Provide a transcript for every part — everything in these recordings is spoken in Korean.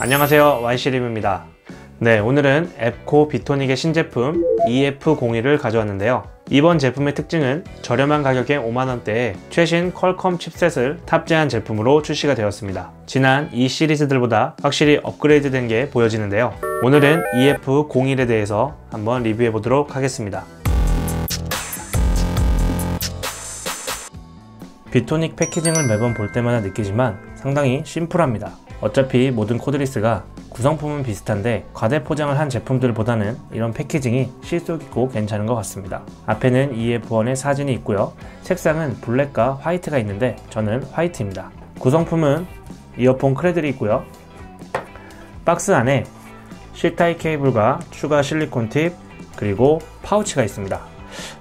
안녕하세요, YC림입니다. 네, 오늘은 앱코 비토닉의 신제품 EF01을 가져왔는데요. 이번 제품의 특징은 저렴한 가격에 5만원대에 최신 퀄컴 칩셋을 탑재한 제품으로 출시가 되었습니다. 지난 E 시리즈들보다 확실히 업그레이드된 게 보여지는데요. 오늘은 EF01에 대해서 한번 리뷰해 보도록 하겠습니다. 비토닉 패키징을 매번 볼 때마다 느끼지만 상당히 심플합니다. 어차피 모든 코드리스가 구성품은 비슷한데 과대 포장을 한 제품들보다는 이런 패키징이 실속 있고 괜찮은 것 같습니다. 앞에는 EF1의 사진이 있고요. 색상은 블랙과 화이트가 있는데 저는 화이트입니다. 구성품은 이어폰 크레들이 있고요. 박스 안에 C타입 케이블과 추가 실리콘 팁 그리고 파우치가 있습니다.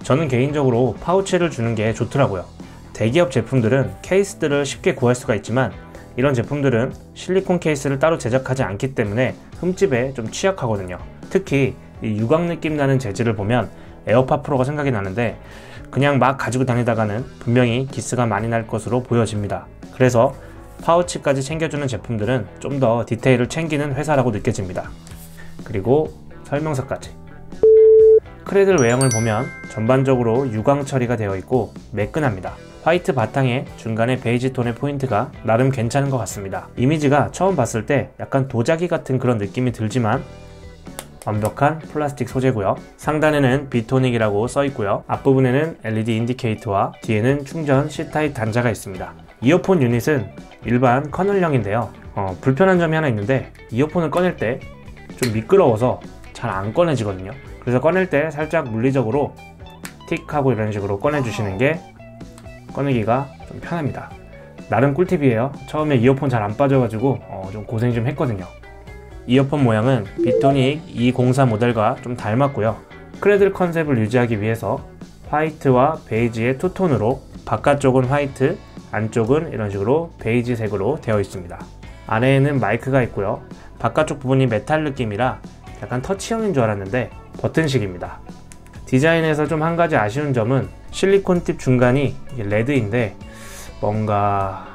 저는 개인적으로 파우치를 주는 게 좋더라고요. 대기업 제품들은 케이스들을 쉽게 구할 수가 있지만 이런 제품들은 실리콘 케이스를 따로 제작하지 않기 때문에 흠집에 좀 취약하거든요. 특히 이 유광 느낌 나는 재질을 보면 에어팟 프로가 생각이 나는데 그냥 막 가지고 다니다가는 분명히 기스가 많이 날 것으로 보여집니다. 그래서 파우치까지 챙겨주는 제품들은 좀 더 디테일을 챙기는 회사라고 느껴집니다. 그리고 설명서까지. 크레들 외형을 보면 전반적으로 유광 처리가 되어 있고 매끈합니다. 화이트 바탕에 중간에 베이지 톤의 포인트가 나름 괜찮은 것 같습니다. 이미지가 처음 봤을 때 약간 도자기 같은 그런 느낌이 들지만 완벽한 플라스틱 소재고요. 상단에는 비토닉이라고 써 있고요. 앞부분에는 LED 인디케이터와 뒤에는 충전 C타입 단자가 있습니다. 이어폰 유닛은 일반 커널형인데요. 불편한 점이 하나 있는데 이어폰을 꺼낼 때 좀 미끄러워서 잘 안 꺼내지거든요. 그래서 꺼낼 때 살짝 물리적으로 틱 하고 이런 식으로 꺼내주시는 게 꺼내기가 좀 편합니다. 나름 꿀팁이에요. 처음에 이어폰 잘 안 빠져가지고 좀 고생 좀 했거든요. 이어폰 모양은 비토닉 E04 모델과 좀 닮았고요. 크레들 컨셉을 유지하기 위해서 화이트와 베이지의 투톤으로 바깥쪽은 화이트, 안쪽은 이런 식으로 베이지색으로 되어 있습니다. 안에는 마이크가 있고요. 바깥쪽 부분이 메탈 느낌이라 약간 터치형인 줄 알았는데 버튼식입니다. 디자인에서 좀 한 가지 아쉬운 점은 실리콘 팁 중간이 레드인데 뭔가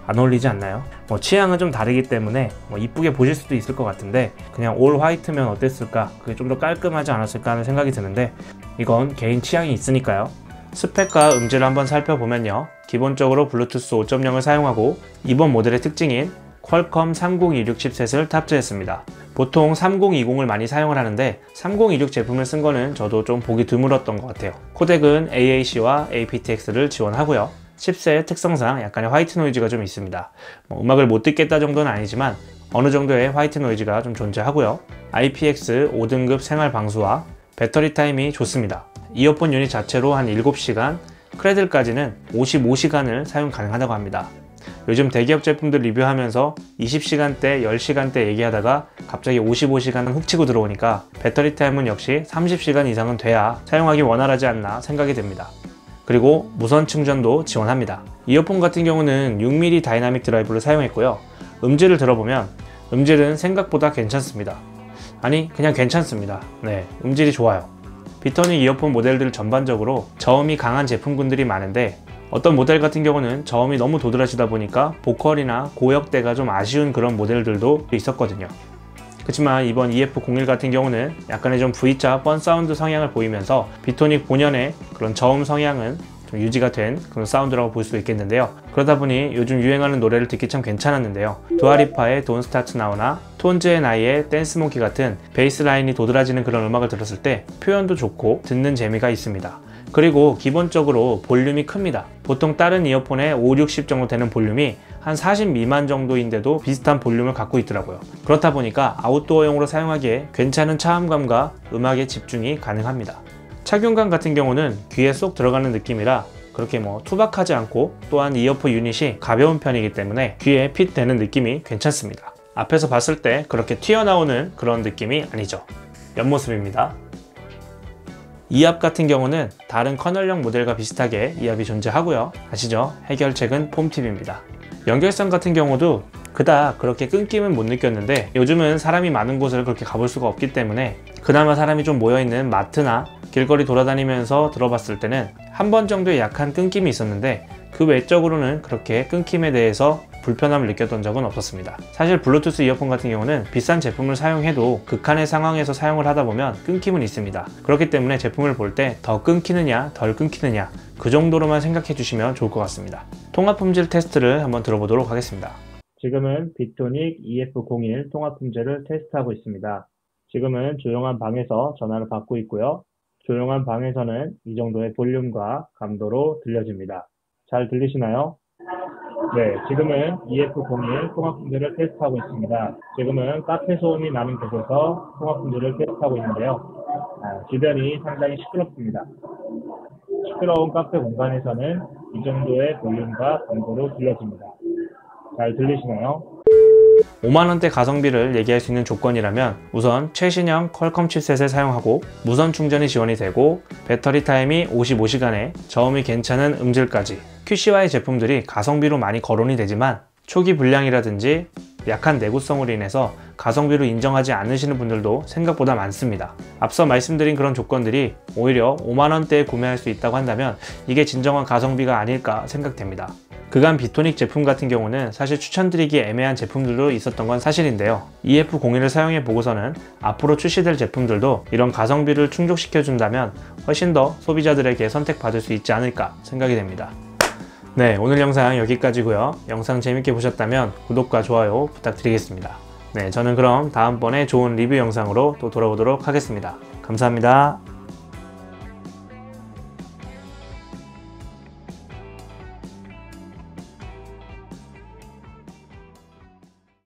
안 어울리지 않나요? 취향은 좀 다르기 때문에 이쁘게 보실 수도 있을 것 같은데 그냥 올 화이트면 어땠을까? 그게 좀 더 깔끔하지 않았을까 하는 생각이 드는데 이건 개인 취향이 있으니까요. 스펙과 음질을 한번 살펴보면요. 기본적으로 블루투스 5.0을 사용하고 이번 모델의 특징인 퀄컴 3026 칩셋을 탑재했습니다. 보통 3020을 많이 사용을 하는데 3026 제품을 쓴 거는 저도 좀 보기 드물었던 것 같아요. 코덱은 AAC와 aptX를 지원하고요. 칩셋 특성상 약간의 화이트 노이즈가 좀 있습니다. 음악을 못 듣겠다 정도는 아니지만 어느 정도의 화이트 노이즈가 좀 존재하고요. IPX 5등급 생활 방수와 배터리 타임이 좋습니다. 이어폰 유닛 자체로 한 7시간, 크레들까지는 55시간을 사용 가능하다고 합니다. 요즘 대기업 제품들 리뷰하면서 20시간대, 10시간대 얘기하다가 갑자기 55시간은 훅 치고 들어오니까 배터리 타임은 역시 30시간 이상은 돼야 사용하기 원활하지 않나 생각이 듭니다. 그리고 무선 충전도 지원합니다. 이어폰 같은 경우는 6mm 다이나믹 드라이브를 사용했고요. 음질을 들어보면 음질은 생각보다 괜찮습니다. 아니, 그냥 괜찮습니다. 네, 음질이 좋아요. 비토닉 이어폰 모델들 전반적으로 저음이 강한 제품군들이 많은데 어떤 모델 같은 경우는 저음이 너무 도드라지다 보니까 보컬이나 고역대가 좀 아쉬운 그런 모델들도 있었거든요. 그렇지만 이번 EF01 같은 경우는 약간의 좀 V자 번 사운드 성향을 보이면서 비토닉 본연의 그런 저음 성향은 좀 유지가 된 그런 사운드라고 볼 수 있겠는데요. 그러다 보니 요즘 유행하는 노래를 듣기 참 괜찮았는데요. 두아리파의 Don't Start Now나 톤즈 앤 아이의 댄스 몽키 같은 베이스 라인이 도드라지는 그런 음악을 들었을 때 표현도 좋고 듣는 재미가 있습니다. 그리고 기본적으로 볼륨이 큽니다. 보통 다른 이어폰의 5, 60 정도 되는 볼륨이 한 40 미만 정도인데도 비슷한 볼륨을 갖고 있더라고요. 그렇다 보니까 아웃도어용으로 사용하기에 괜찮은 차음감과 음악에 집중이 가능합니다. 착용감 같은 경우는 귀에 쏙 들어가는 느낌이라 그렇게 투박하지 않고 또한 이어폰 유닛이 가벼운 편이기 때문에 귀에 핏되는 느낌이 괜찮습니다. 앞에서 봤을 때 그렇게 튀어나오는 그런 느낌이 아니죠. 옆모습입니다. 이압 같은 경우는 다른 커널형 모델과 비슷하게 이압이 존재하고요. 아시죠? 해결책은 폼팁입니다. 연결성 같은 경우도 그닥 그렇게 끊김은 못 느꼈는데 요즘은 사람이 많은 곳을 그렇게 가볼 수가 없기 때문에 그나마 사람이 좀 모여있는 마트나 길거리 돌아다니면서 들어봤을 때는 한 번 정도의 약한 끊김이 있었는데 그 외적으로는 그렇게 끊김에 대해서 불편함을 느꼈던 적은 없었습니다. 사실 블루투스 이어폰 같은 경우는 비싼 제품을 사용해도 극한의 상황에서 사용을 하다 보면 끊김은 있습니다. 그렇기 때문에 제품을 볼 때 더 끊기느냐 덜 끊기느냐 그 정도로만 생각해 주시면 좋을 것 같습니다. 통합 품질 테스트를 한번 들어보도록 하겠습니다. 지금은 비토닉 EF01 통합 품질을 테스트하고 있습니다. 지금은 조용한 방에서 전화를 받고 있고요. 조용한 방에서는 이 정도의 볼륨과 감도로 들려집니다. 잘 들리시나요? 네, 지금은 EF01 통합 품질을 테스트하고 있습니다. 지금은 카페 소음이 나는 곳에서 통합 품질을 테스트하고 있는데요. 주변이 상당히 시끄럽습니다. 시끄러운 카페 공간에서는 이 정도의 볼륨과 감도로 들려집니다. 잘 들리시나요? 5만원대 가성비를 얘기할 수 있는 조건이라면 우선 최신형 퀄컴 칩셋을 사용하고 무선 충전이 지원이 되고 배터리 타임이 55시간에 저음이 괜찮은 음질까지. QCY 제품들이 가성비로 많이 거론이 되지만 초기 불량이라든지 약한 내구성으로 인해서 가성비로 인정하지 않으시는 분들도 생각보다 많습니다. 앞서 말씀드린 그런 조건들이 오히려 5만원대에 구매할 수 있다고 한다면 이게 진정한 가성비가 아닐까 생각됩니다. 그간 비토닉 제품 같은 경우는 사실 추천드리기 애매한 제품들도 있었던 건 사실인데요. EF01을 사용해 보고서는 앞으로 출시될 제품들도 이런 가성비를 충족시켜 준다면 훨씬 더 소비자들에게 선택받을 수 있지 않을까 생각이 됩니다. 네, 오늘 영상 여기까지고요. 영상 재밌게 보셨다면 구독과 좋아요 부탁드리겠습니다. 네, 저는 그럼 다음번에 좋은 리뷰 영상으로 또 돌아오도록 하겠습니다. 감사합니다.